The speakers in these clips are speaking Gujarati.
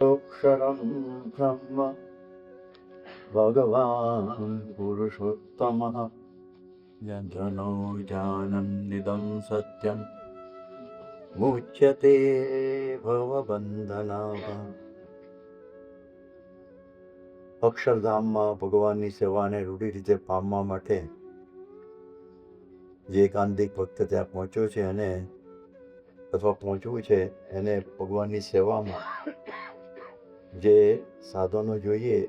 અક્ષરમ બ્રહ્મ ભગવાન પુરુષોત્તમઃ યજ્ઞો જ્ઞાનનિદં સત્યમ મુચ્યતે ભવબંધનાઃ. અક્ષરધામમાં ભગવાનની સેવાને રૂઢી રીતે પામવા માટે જે એકાંતિક ભક્ત ત્યાં પહોંચ્યો છે એને અથવા પહોંચવું છે એને ભગવાનની સેવામાં જે સાધનો જોઈએ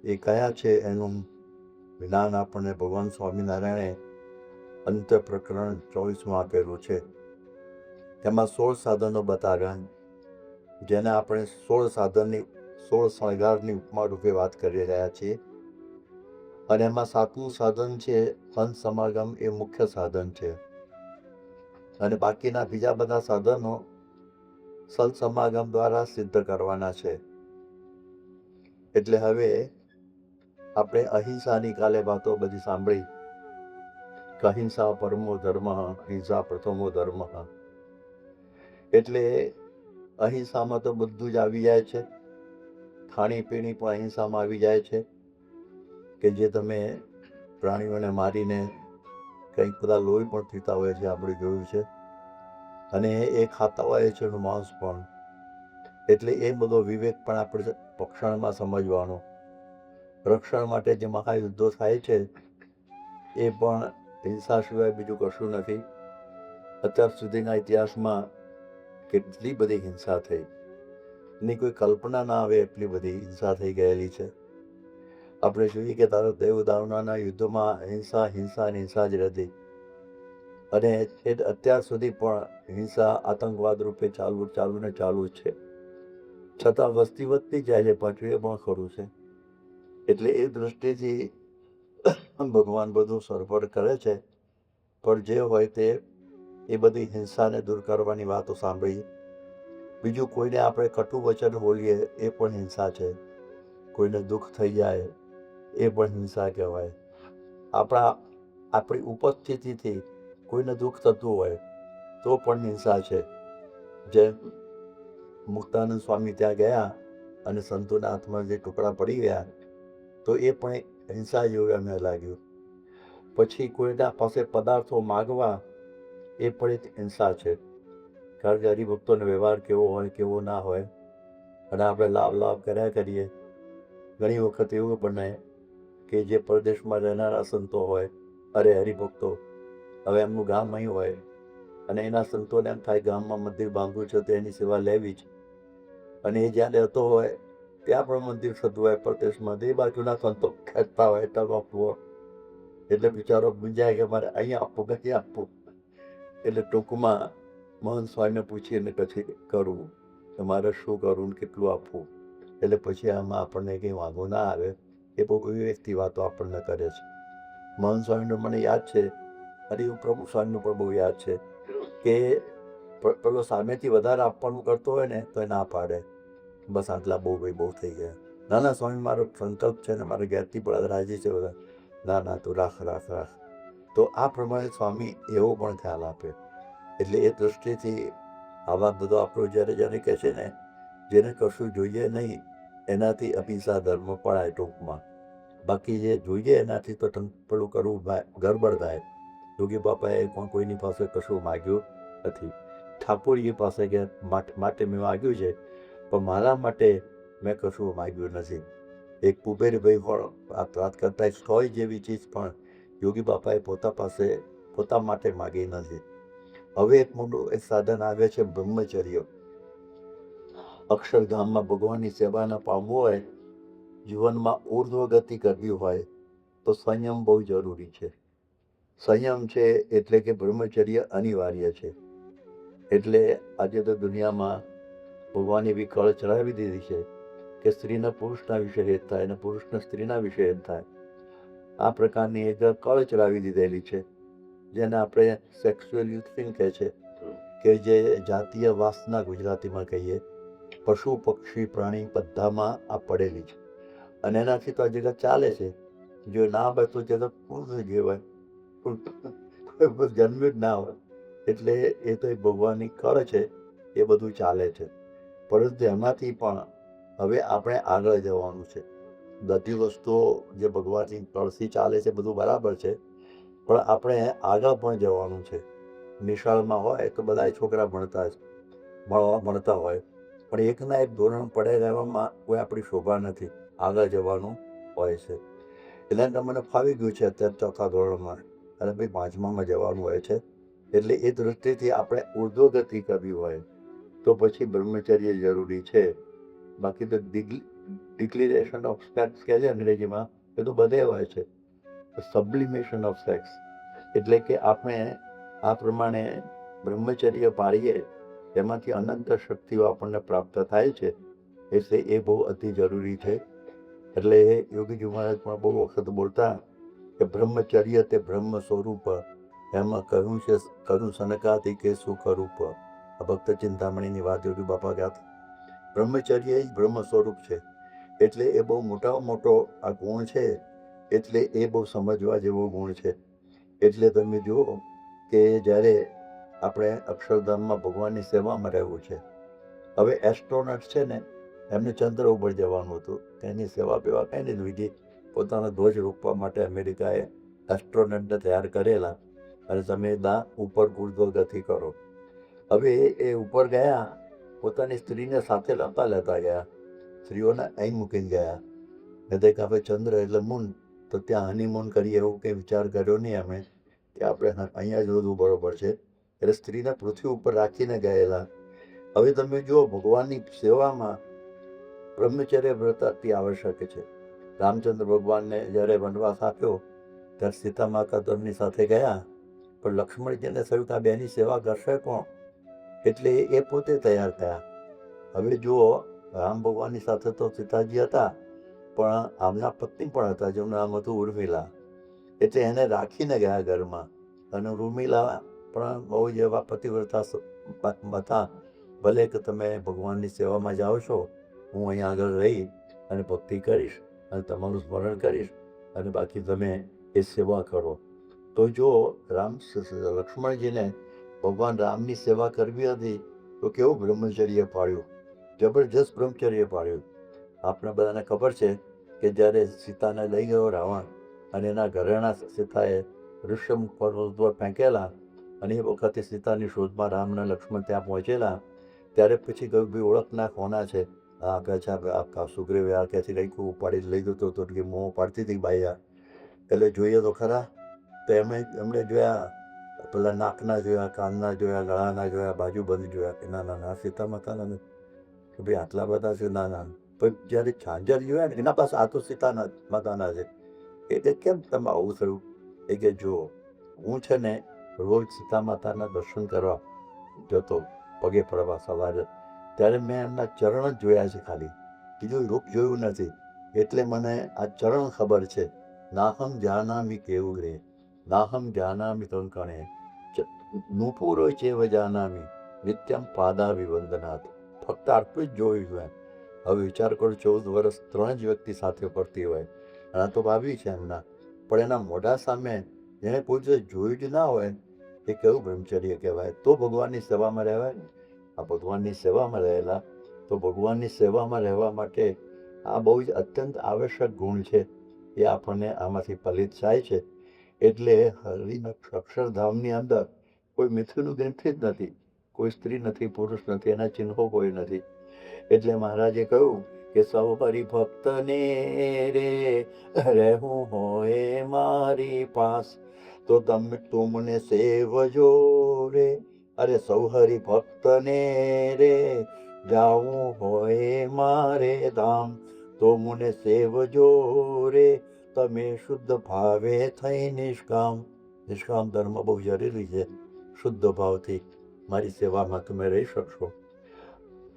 એ કયા છે એનું જ્ઞાન આપણને ભગવાન સ્વામિનારાયણે અંત પ્રકરણ 24માં આપેલું છે. તેમાં 16 સાધનો બતાવ્યા, જેને આપણે 16 શણગારની ઉપમા રૂપે વાત કરી રહ્યા છીએ. અને એમાં 7મું સાધન છે સંત સમાગમ, એ મુખ્ય સાધન છે. અને બાકીના બીજા બધા સાધનો સંત સમાગમ દ્વારા સિદ્ધ કરવાના છે. એટલે હવે આપણે અહિંસાની કાલે વાતો બધી સાંભળી કે અહિંસા પરમો ધર્મ, અહિંસા પ્રથમો ધર્મ. એટલે અહિંસામાં તો બધું જ આવી જાય છે. ખાણીપીણી પણ અહિંસામાં આવી જાય છે કે જે તમે પ્રાણીઓને મારીને કંઈક બધા લોહી પણ પીતા હોય છે, આપણે જોયું છે. અને એ ખાતા હોય છે એનું માંસ પણ. એટલે એ બધો વિવેક પણ આપણે પક્ષાણમાં સમજવાનો. રક્ષણ માટે જે મહાયુદ્ધો થાય છે એ પણ હિંસા સિવાય બીજું કશું નથી. અત્યાર સુધીના ઇતિહાસમાં કેટલી બધી હિંસા થઈ, એની કોઈ કલ્પના ના આવે એટલી બધી હિંસા થઈ ગયેલી છે. આપણે જોઈએ કે દેવ દાનવના યુદ્ધમાં હિંસા હિંસા અને હિંસા જ રહેતી. અને અત્યાર સુધી પણ હિંસા આતંકવાદ રૂપે ચાલુ ને ચાલુ જ છે. છતાં વસ્તી વધતી જાય છે, પાછું એ પણ ખરું છે. એટલે એ દૃષ્ટિથી ભગવાન બધું સરભર કરે છે. પણ જે હોય તે એ બધી હિંસાને દૂર કરવાની વાતો સાંભળી. બીજું, કોઈને આપણે કટુ વચન બોલીએ એ પણ હિંસા છે. કોઈને દુઃખ થઈ જાય એ પણ હિંસા કહેવાય. આપણી ઉપસ્થિતિથી કોઈને દુઃખ થતું હોય તો પણ હિંસા છે. જેમ મુક્તાનંદ સ્વામી ત્યાં ગયા અને સંતોના હાથમાં જે ટુકડા પડી ગયા તો એ પણ હિંસા જેવું એમને લાગ્યું. પછી કોઈના પાસે પદાર્થો માગવા એ પણ એક હિંસા છે. કારણ કે હરિભક્તોનો વ્યવહાર કેવો હોય કેવો ના હોય, અને આપણે લાભ કર્યા કરીએ. ઘણી વખત એવું બને કે જે પરદેશમાં રહેનારા સંતો હોય, અરે હરિભક્તો, હવે એમનું ગામ અહીં હોય અને એના સંતોને એમ થાય ગામમાં મંદિર બાંધવું છે તો એની સેવા લેવી જ. અને એ જ્યાં રહેતો હોય ત્યાં પણ મંદિર થતું હોય પરદેશમાં, એ બાજુના સંતો ખેંચતા હોય ટગ આપવો. એટલે બિચારો મૂંઝાય કે મારે અહીંયા આપવું કે ત્યાં આપવું. એટલે ટૂંકમાં મહંત સ્વામીને પૂછીને પછી કરવું કે મારે શું કરવું ને કેટલું આપવું. એટલે પછી આમાં આપણને કંઈ વાંધો ના આવે. એ બહુ વિવેકથી વાતો આપણને કરે છે. મહંત સ્વામીનું મને યાદ છે, અને એવું પ્રભુ સ્વામીનું પણ બહુ યાદ છે કે પેલો સામેથી વધારે આપવાનું કરતો હોય ને તો એ ના પાડે, બસ આટલા બહુ થઈ ગયા. ના ના સ્વામી, મારો સંકલ્પ છે ને મારે ઘેરથી પણ રાજી છે બધા. ના ના, તું રાખ. તો આ પ્રમાણે સ્વામી એવો પણ ખ્યાલ આપે. એટલે એ દૃષ્ટિથી આવા બધો આપણો જ્યારે કહે છે ને, જેને કશું જોઈએ નહીં એનાથી અહિંસા ધર્મ પડાય ટૂંકમાં. બાકી જે જોઈએ એનાથી તો પેલું કરવું ગરબડ થાય. યોગી બાપાએ કોઈની પાસે કશું માગ્યું નથી. ઠાકોરજી પાસે કે માટે મેં માગ્યું છે, પણ મારા માટે મેં કશું માગ્યું નથી. એક કુબેરભાઈ વાત કરતા સોય જેવી ચીજ પણ યોગી બાપાએ પોતા માટે માગી નથી. હવે એક મોટું સાધન આવે છે બ્રહ્મચર્ય. અક્ષરધામમાં ભગવાનની સેવાને પામવું હોય, જીવનમાં ઉર્ધ્વ ગતિ કરવી હોય તો સંયમ બહુ જરૂરી છે. સંયમ છે એટલે કે બ્રહ્મચર્ય અનિવાર્ય છે. એટલે આજે તો દુનિયામાં ભગવાન એવી કળ ચડાવી દીધી છે કે સ્ત્રીને પુરુષના વિશે હેત થાય અને પુરુષને સ્ત્રીના વિશે હેત થાય. આ પ્રકારની એક કળ ચડાવી દીધેલી છે, જેને આપણે સેક્સ્યુઅલ યુથિંગ કહે છે, કે જે જાતીય વાસના ગુજરાતીમાં કહીએ. પશુ પક્ષી પ્રાણી બધામાં આ પડેલી છે. અને એનાથી તો આ જગત ચાલે છે. જો ના હોય તો જગત પૂરું થઈ ગયું હોય, જન્મ્યું જ ના હોય. એટલે એ તો ભગવાનની કળ છે, એ બધું ચાલે છે. પરંતુ એમાંથી પણ હવે આપણે આગળ જવાનું છે. બધી વસ્તુઓ જે ભગવાનની તળથી ચાલે છે બધું બરાબર છે, પણ આપણે આગળ પણ જવાનું છે. નિશાળમાં હોય તો બધા છોકરા ભણતા હોય, પણ એકના એક ધોરણ પડે રહેવામાં કોઈ આપણી શોભા નથી. આગળ જવાનું હોય છે. એટલે મને ફાવી ગયું છે અત્યારે 4થા ધોરણમાં, અને ભાઈ 5મામાં જવાનું હોય છે. એટલે એ દૃષ્ટિથી આપણે ઉર્ધ્વગતિ કરવી હોય તો પછી બ્રહ્મચર્ય જરૂરી છે. બાકી તો ડિક્લેરેશન ઓફ સેક્સ કહે છે અંગ્રેજીમાં, એ તો બધે હોય છે. સબ્લિમેશન ઓફ સેક્સ એટલે કે આપણે આ પ્રમાણે બ્રહ્મચર્ય પાળીએ એમાંથી અનંત શક્તિઓ આપણને પ્રાપ્ત થાય છે. એટલે એ બહુ અતિ જરૂરી છે. એટલે યોગીજી મહારાજ પણ બહુ વખત બોલતા કે બ્રહ્મચર્ય તે બ્રહ્મ સ્વરૂપ, એમાં કહ્યું છે કરું સનકાથી કે સુખરૂપ. આ ભક્ત ચિંતામણીની વાત યોગી બાપા કહેતા. બ્રહ્મચર્ય જ બ્રહ્મ સ્વરૂપ છે. એટલે એ બહુ મોટામાં મોટો આ ગુણ છે. એટલે એ બહુ સમજવા જેવો ગુણ છે. એટલે તમે જુઓ કે જ્યારે આપણે અક્ષરધામમાં ભગવાનની સેવામાં રહેવું છે. હવે એસ્ટ્રોનટ છે ને, એમને ચંદ્ર ઉપર જવાનું હતું. એની સેવા પેવા કંઈ નહીં લીધી. પોતાનો ધ્વજ રોકવા માટે અમેરિકાએ એસ્ટ્રોનટને તૈયાર કરેલા, અને તમે ઉપર ઉર્ધ્વગતિ કરો. હવે એ ઉપર ગયા, પોતાની સ્ત્રીને સાથે લેતા ગયા. સ્ત્રીઓને અહીં મૂકીને ગયા. ને તે કે ચંદ્ર એટલે મૂન, તો ત્યાં હનીમૂન કરીએ એવું કંઈ વિચાર કર્યો નહીં અમે, કે આપણે અહીંયા જ બધું બરોબર છે. એટલે સ્ત્રીને પૃથ્વી ઉપર રાખીને ગયેલા. હવે તમે જુઓ, ભગવાનની સેવામાં બ્રહ્મચર્ય વ્રત અતિ આવશ્યક છે. રામચંદ્ર ભગવાનને જ્યારે વનવાસ આપ્યો ત્યારે સીતા માતા તેમની સાથે ગયા, પણ લક્ષ્મણજીને થયું કે આ બેની સેવા કરશે કોણ? એટલે એ પોતે તૈયાર થયા. હવે જુઓ, રામ ભગવાનની સાથે તો સીતાજી હતા, પણ આમના પત્ની પણ હતા, જેનું નામ હતું ઉર્મિલા. એટલે એને રાખીને ગયા ઘરમાં. અને ઉર્મિલા પણ બહુ જ એવા પતિવ્રતા હતા. ભલે કે તમે ભગવાનની સેવામાં જાઓ છો, હું અહીંયા આગળ રહી અને ભક્તિ કરીશ અને તમારું સ્મરણ કરીશ, અને બાકી તમે એ સેવા કરો. તો જો લક્ષ્મણજીને ભગવાન રામની સેવા કરવી હતી તો કેવું બ્રહ્મચર્ય પાળ્યું, જબરજસ્ત બ્રહ્મચર્ય પાળ્યું. આપણે બધાને ખબર છે કે જ્યારે સીતાને લઈ ગયો રાવણ, અને એના ઘરેણા સીતાએ ઋષ્યમુખ પર્વત પર ફેંકેલા, અને એ વખતે સીતાની શોધમાં રામ અને લક્ષ્મણ ત્યાં પહોંચેલા. ત્યારે પછી કહ્યું, ભાઈ ઓળખના કોના છે? આ કહે છે આ સુગ્રીવે આ ક્યાંથી કંઈક ઉપાડી લઈ જતો હતો, કે મોં પાડતી હતી બાયા. એટલે જોઈએ તો ખરા. તો એમણે જોયા, પેલા નાકના જોયા, કાનના જોયા, ગળાના જોયા, બાજુબંધ જોયા, કે ના ના ના સીતા માતાના નથી. કે ભાઈ આટલા બધા છે? ના ના. પણ જ્યારે ઝાંઝર જોયા ને, એના પાસે આ તો સીતા માતાના છે. એટલે કેમ તમે આવું થયું? એ કે જો, હું છે ને રોજ સીતા માતાના દર્શન કરવા જતો, પગે પડવા સવારે, ત્યારે મેં એમના ચરણ જ જોયા છે ખાલી, બીજું રૂપ જોયું નથી. એટલે મને આ ચરણ ખબર છે. નાહમ જાનામી કેવું રે, નાહમ જાનામી કંકણે, નુપુરો ચેવ જાનામી, નિત્યમ પાદાવી વંદનાથ. ફક્ત આટલું જ જોયું છે. હવે વિચાર કરો, 14 વર્ષ 3 જ વ્યક્તિ સાથે ફરતી હોય, અને આ તો ભાવી છે એમના, પણ એના મોઢા સામે જેને કોઈ દિવસ જોયું જ ના હોય, એ કેવું બ્રહ્મચર્ય કહેવાય? તો ભગવાનની સેવામાં રહેવાય ને. આ ભગવાનની સેવામાં રહેલા, તો ભગવાનની સેવામાં રહેવા માટે આ બહુ જ અત્યંત આવશ્યક ગુણ છે. એ આપણને આમાંથી ફલિત થાય છે. એટલે હરિના અક્ષરધામની અંદર કોઈ મિથુન ગ્રંથિ જ નથી, કોઈ સ્ત્રી નથી, પુરુષ નથી, એના ચિહ્નો કોઈ નથી. એટલે મહારાજે કહ્યું કે સૌ હરિભક્તને રે રહેવું હોય મારી પાસ, તો તુમને સેવજો રે. અરે સૌ હરિભક્તને રે જાવું હોય મારે ધામ, તો મને સેવજો રે, તમે શુદ્ધ ભાવે થઈ નિષ્કામ. નિષ્કામ ધર્મ બહુ જરૂરી છે. શુદ્ધ ભાવથી મારી સેવામાં તમે રહી શકશો.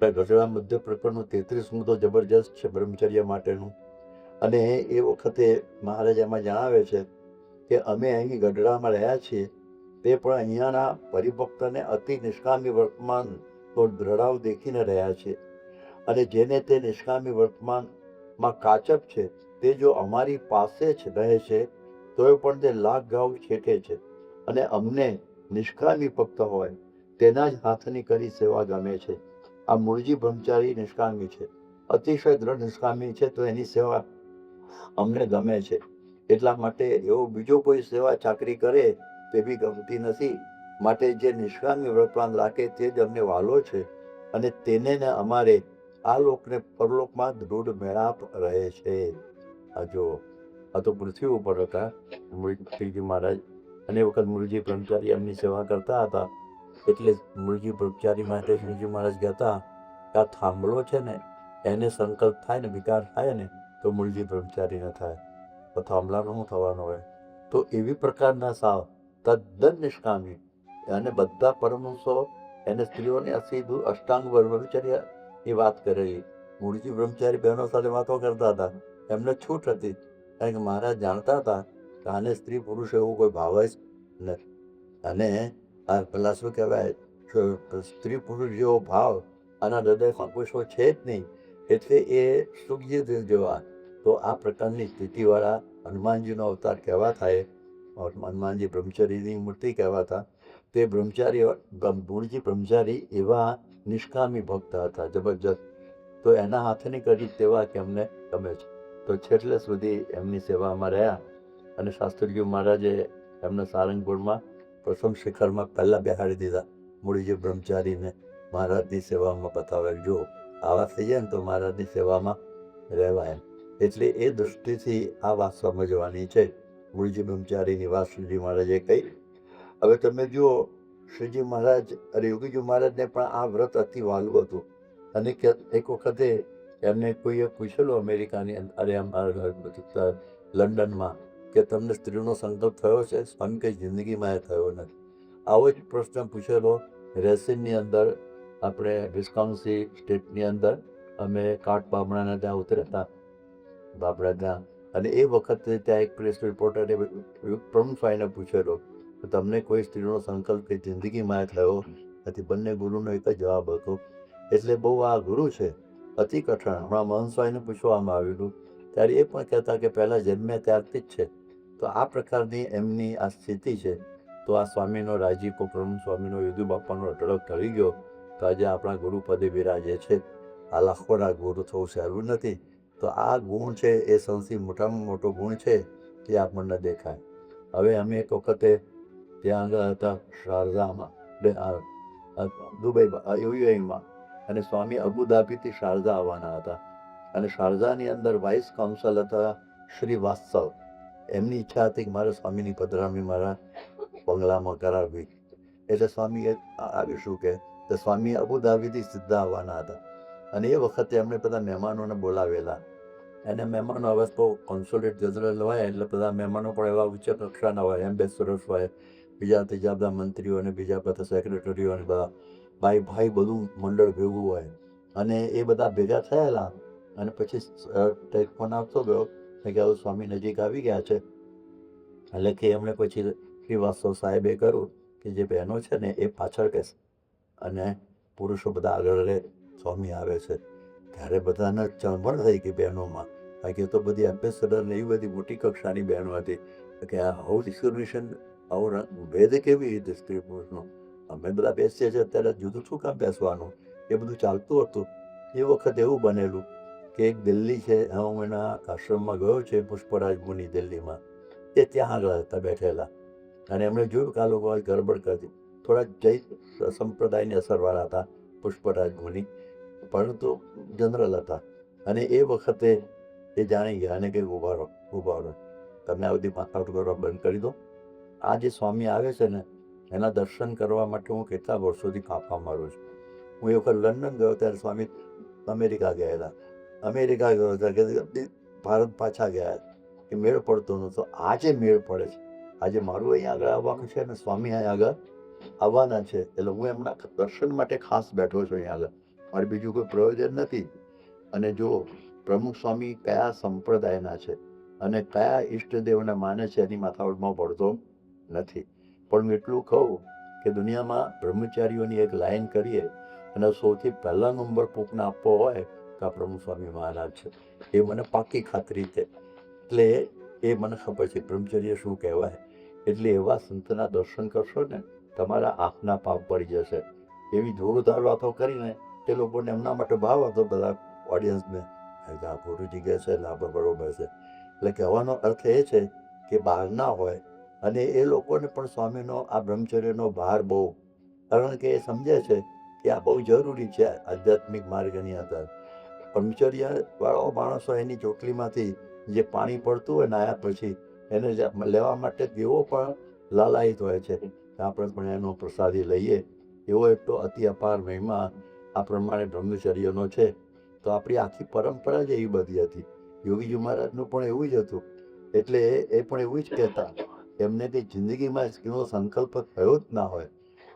ગઢડા મધ્ય પ્રકરણનું 33મું તો જબરજસ્ત છે બ્રહ્મચર્ય માટેનું. અને એ વખતે મહારાજ એમાં જણાવે છે કે અમે અહીં ગઢડામાં રહ્યા છીએ, તે પણ અહીંયાના પરિભક્તને અતિ નિષ્કામી વર્તમાનનો દ્રઢાવ દેખીને રહ્યા છે. અને જેને તે નિષ્કામી વર્તમાનમાં કાચપ છે, તે જો અમારી પાસે જ રહે છે તોય પણ તે લાખ ઘાવ છેટે છે. અને અમને નિષ્કામી ભક્ત હોય તેના જ હાથની કરી સેવા ગમે છે. આ મૂળજી બ્રહ્મચારી નિષ્કામી છે, અતિશય દ્રઢ નિષ્કામી છે, તો એની સેવા અમને ગમે છે. એટલા માટે એવો બીજો કોઈ સેવા ચાકરી કરે તે બી ગમતી નથી. માટે જે નિષ્કામી વ્રતવાન રાખે તે જ અમને વાલો છે, અને તેને ને અમારે આ લોકને પરલોકમાં દૃઢ મેળાપ રહે છે. આ જો, આ તો પૃથ્વી ઉપર હતા મૂળજી મહારાજ, અને એ વખત મૂળજી બ્રહ્મચારી એમની સેવા કરતા હતા. એટલે મૂળજી બ્રહ્મચારી માટે શ્રીજી મહારાજ કહેતા કે આ થાંભલો છે ને, એને સંકલ્પ થાય ને વિકાર થાય ને તો મૂળજી બ્રહ્મચારી ન થાય, તો થાંભલાનું શું થવાનું હોય? તો એવી પ્રકારના સાવ તદ્દન નિષ્કામી, અને બધા પરમહંસો એને સ્ત્રીઓને સીધું અષ્ટાંગ બ્રહ્મચર્યની વાત કરેલી. મૂળજી બ્રહ્મચારી બહેનો સાથે વાતો કરતા હતા, એમને છૂટ હતી, કારણ કે મહારાજ જાણતા હતા કે આને સ્ત્રી પુરુષ એવું કોઈ ભાવ જ નથી. અને આ પેલા શું કહેવાય, સ્ત્રી પુરુષ જેવો ભાવ આના હૃદયમાં કોઈ છે જ નહીં. એટલે એ સુખજી જેવા. તો આ પ્રકારની સ્થિતિવાળા હનુમાનજીનો અવતાર કહેવા થાય, હનુમાનજી બ્રહ્મચારીની મૂર્તિ કહેવાતા. તે બ્રહ્મચારી મૂળજી બ્રહ્મચારી એવા નિષ્કામી ભક્ત હતા, જબરજસ્ત. તો એના હાથની કરી સેવા કે અમને ગમે છે. તો છેલ્લે સુધી એમની સેવામાં રહ્યા, અને શાસ્ત્રીજી મહારાજે એમને સારંગપુરમાં પ્રથમ શિખરમાં પહેલા બેહાડી દીધા. મૂળજી બ્રહ્મચારીને મહારાજની સેવામાં બતાવે, જો આવા થઈ જાય ને તો મહારાજની સેવામાં રહેવાય. એટલે એ દૃષ્ટિથી આ વાત સમજવાની છે. મૂળજી બ્રહ્મચારીની વાત શ્રીજી મહારાજે કહી. હવે તમે જુઓ, શ્રીજી મહારાજ અરે યોગીજી મહારાજને પણ આ વ્રત અતિ વાલું હતું. અને એક વખતે એમને કોઈએ પૂછેલું અમેરિકાની લંડનમાં કે તમને સ્ત્રીનો સંકલ્પ થયો છે? સ્વામી કઈ જિંદગીમાં એ થયો નથી. આવો જ પ્રશ્ન પૂછેલો રેસિનની અંદર, આપણે વિસ્કોન્સિન સ્ટેટની અંદર અમે કાઠ બામણાના ત્યાં ઉતર્યા બાબડા ત્યાં. અને એ વખતે ત્યાં એક પ્રેસ રિપોર્ટરે પ્રમુખ સ્વામીને પૂછેલો કે તમને કોઈ સ્ત્રીનો સંકલ્પ કે જિંદગીમાં થયો નથી? બંને ગુરુનો એક જ જવાબ હતો. એટલે બહુ આ ગુરુ છે અતિ કઠણ. હમણાં મહંત સ્વામીને પૂછવામાં આવેલું ત્યારે એ પણ કહેતા કે પહેલાં જન્મ્યા ત્યારથી જ છે. તો આ પ્રકારની એમની આ સ્થિતિ છે. તો આ સ્વામીનો રાજીપો, પ્રમુખ સ્વામીનો, યદુ બાપાનો અઢળક ઢળી ગયો. તો આજે આપણા ગુરુપદે બિરાજે છે. આ લાખોના ગુરુ થવું સહેલું નથી. તો આ ગુણ છે એ સૌથી મોટામાં મોટો ગુણ છે કે આપણને દેખાય. હવે અમે એક વખતે ત્યાં આગળ હતા શારજામાં, દુબઈ યુએઈમાં, અને સ્વામી અબુધાબીથી શારજા આવવાના હતા. અને શારજાની અંદર વાઇસ કાઉન્સિલ હતા શ્રી વાત્સવ. એમની ઈચ્છા હતી કે મારે સ્વામીની પધરામણી મારા બંગલામાં કરાવવી. એટલે સ્વામીએ આવીશું કે સ્વામી અબુધાબીથી સીધા આવવાના હતા. અને એ વખતે એમણે બધા મહેમાનોને બોલાવેલા. એને મહેમાનો હવે તો કોન્સ્યુલેટ જનરલ હોય એટલે બધા મહેમાનો પણ એવા ઉચ્ચ કક્ષાના હોય, એમ્બેસેડર્સ હોય, બીજા ત્રીજા બધા મંત્રીઓ અને બીજા બધા સેક્રેટરીઓ અને બધા ભાઈ બધું મંડળ ભેગું હોય. અને એ બધા ભેગા થયેલા. અને પછી ફોન આવતો ગયો કે હવે સ્વામી નજીક આવી ગયા છે. એટલે કે એમણે પછી શ્રીવાસ્તવ સાહેબે કહ્યું કે જે બહેનો છે ને એ પાછળ બેસે અને પુરુષો બધા આગળ રહે, સ્વામી આવે છે. ત્યારે બધાને ચળમળ થઈ ગઈ બહેનોમાં, કારણ કે તો બધી એમ્બેસેડર ને એવી બધી મોટી કક્ષાની બહેનો હતી કે આ હાઉસ ડિસ્ક્રિમિનેશન, આવો ભેદ કેવી રીતે સ્ત્રી પુરુષનો? અમે બધા બેસીએ છીએ અત્યારે જુદું શું કામ બેસવાનું? એ બધું ચાલતું હતું. એ વખત એવું બનેલું કે એક દિલ્હી છે, હું એના આશ્રમમાં ગયો છે, પુષ્પરાજ મુનિ દિલ્હીમાં. એ ત્યાં આગળ હતા બેઠેલા. અને એમણે જોયું કે આ લોકો ગડબડ કરી. થોડા જૈન સંપ્રદાયની અસરવાળા હતા પુષ્પરાજ મુનિ, પરંતુ જનરલ હતા. અને એ વખતે એ જાણી ગયા અને કંઈક ઉભા રહો, તમે આ બધી માથાકૂટ કરવા બંધ કરી દો. આ જે સ્વામી આવે છે ને એના દર્શન કરવા માટે હું કેટલા વર્ષોથી ફાંફા મારું છું. હું એ વખત લંડન ગયો ત્યારે સ્વામી અમેરિકા ગયેલા. અમેરિકા ગયો ત્યારે કે ભારત પાછા ગયા કે મેળ પડતો નહોતો. આજે મેળ પડે છે. આજે મારું અહીંયા આગળ આવવાનું છે અને સ્વામી અહીંયા આગળ આવવાના છે. એટલે હું એમના દર્શન માટે ખાસ બેઠો છું અહીંયા આગળ. મારે બીજું કોઈ પ્રયોજન નથી. અને જો પ્રમુખ સ્વામી કયા સંપ્રદાયના છે અને કયા ઈષ્ટદેવને માને છે એની માથાઓમાં પડતો નથી. પણ હું એટલું કહું કે દુનિયામાં બ્રહ્મચારીઓની એક લાઈન કરીએ અને સૌથી પહેલા નંબર કોકને આપવો હોય તો આ પ્રમુખ સ્વામી મહારાજ છે. એ મને પાકી ખાતરી છે. એટલે એ મને ખબર છે બ્રહ્મચર્ય શું કહેવાય. એટલે એવા સંતના દર્શન કરશો ને તમારા આંખના પાપ પડી જશે. એવી જોરદાર વાતો કરીને તે લોકોને એમના માટે ભાવ હતો બધા ઓડિયન્સને, આ ગુરુજી કહે છે એટલે આપણે બરોબર છે. એટલે કહેવાનો અર્થ એ છે કે બહારના હોય અને એ લોકોને પણ સ્વામીનો આ બ્રહ્મચર્યનો ભાર બહુ, કારણ કે એ સમજે છે કે આ બહુ જરૂરી છે આધ્યાત્મિક માર્ગની અંદર. બ્રહ્મચર્ય વાળો માણસો એની ચોટલીમાંથી જે પાણી પડતું હોય નાયા પછી એને લેવા માટે દેવો પણ લાલાયિત હોય છે કે આપણે પણ એનો પ્રસાદી લઈએ. એવો એટલો અતિ અપાર મહિમા આ પ્રમાણે બ્રહ્મચર્યનો છે. તો આપણી આખી પરંપરા જ એવી બધી હતી. યોગીજી મહારાજનું પણ એવું જ હતું. એટલે એ પણ એવું જ કહેતા, એમને કંઈ જિંદગીમાં એનો સંકલ્પ થયો જ ના હોય.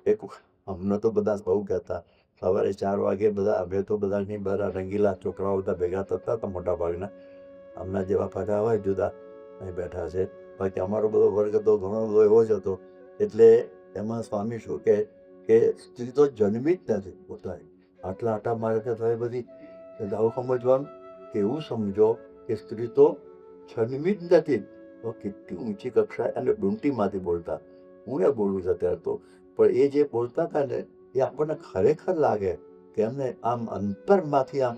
એક અમને તો બધા બહુ કહેતા, સવારે 4 વાગે બધા અમે તો બધા રંગીલા છોકરાઓ બધા ભેગા થતા હતા મોટા ભાગના. આમના જેવા પાછા હોય જુદા અહીં બેઠા છે. બાકી અમારો બધો વર્ગ તો ઘણો બધો એવો જ હતો. એટલે એમાં સ્વામી શું કહે કે સ્ત્રી તો જન્મી જ નથી પોતાની. આટલા આટા મારે તો એ બધી આવું સમજવાનું કે એવું સમજો કે સ્ત્રી તો જન્મી જ નથી. તો કેટલી ઊંચી કક્ષાએ અને ડૂંટીમાંથી બોલતા. હું એ બોલું છું અત્યારે તો, પણ એ જે બોલતા હતા ને એ આપણને ખરેખર લાગે કે એમને આમ અંતરમાંથી આમ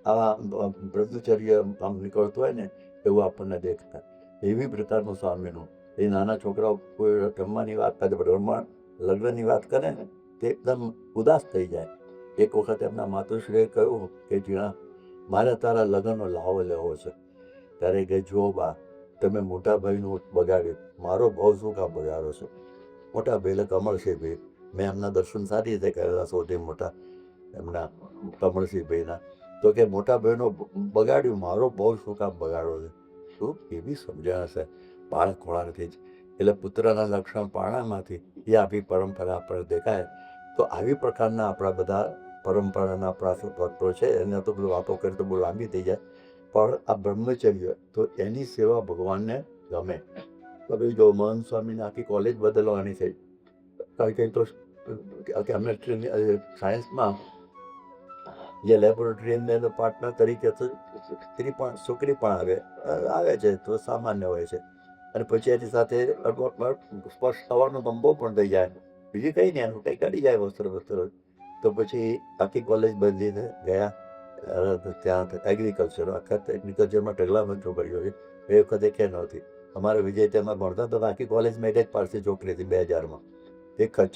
આવા બ્રહ્મચર્ય આમ નીકળતું હોય ને એવું આપણને દેખતા. એવી પ્રકારનું સ્વામીનું. એ નાના છોકરાઓ કોઈ રમવાની વાત કરે, રમવા લગ્નની વાત કરે ને તે એકદમ ઉદાસ થઈ જાય. એક વખત એમના માતુશ્રીએ કહ્યું કે જીણા મારે તારા લગ્નનો લાવો લેવો છે. ત્યારે કે જુઓ બા, તમે મોટા ભાઈનું બગાડ્યું, મારો ભાવ શું કામ બગાડો છો? મોટા ભાઈ એટલે કમળસિંહભાઈ. મેં એમના દર્શન સારી રીતે કરેલા, સૌથી મોટા એમના કમળસિંહભાઈના. તો કે મોટા ભાઈનો બગાડ્યું, મારો ભાવ શું કામ બગાડો છે? શું એવી સમજણ હશે બાળક ખોળામાંથી જ. એટલે પુત્રના લક્ષણ પારણામાંથી એ આપણી પરંપરા આપણને દેખાય. તો આવી પ્રકારના આપણા બધા પરંપરાના આપણા ભક્તો છે. એને તો બધું વાતો કરી તો બહુ લાંબી થઈ જાય. પણ આ બ્રહ્મચર્ય તો એની સેવા ભગવાનને ગમે. તો ભાઈ જો મહંત સ્વામીને આખી કોલેજ બદલવાની થઈ. કારણ કે તો કેમેસ્ટ્રી સાયન્સમાં જે લેબોરેટરી અંદર પાર્ટનર તરીકે તો સ્ત્રી પણ છોકરી પણ આવે છે તો સામાન્ય હોય છે. અને પછી એની સાથે સ્પર્શ થવાનો ધંધો પણ થઈ જાય. બીજી કંઈ નહીં, એનું કંઈ કરી જાય વસ્ત્ર. તો પછી આખી કોલેજ બદલીને ગયા ત્યાં એગ્રીકલ્ચર. આખા એગ્રીકલ્ચરમાં ઢગલામાં છોકરીઓ છે. એ વખતે કે નહોતી. અમારે વિજય તેમાં ભણતા તો આખી કોલેજમાં એક જ પારસી છોકરી હતી 2000માં, એક જ.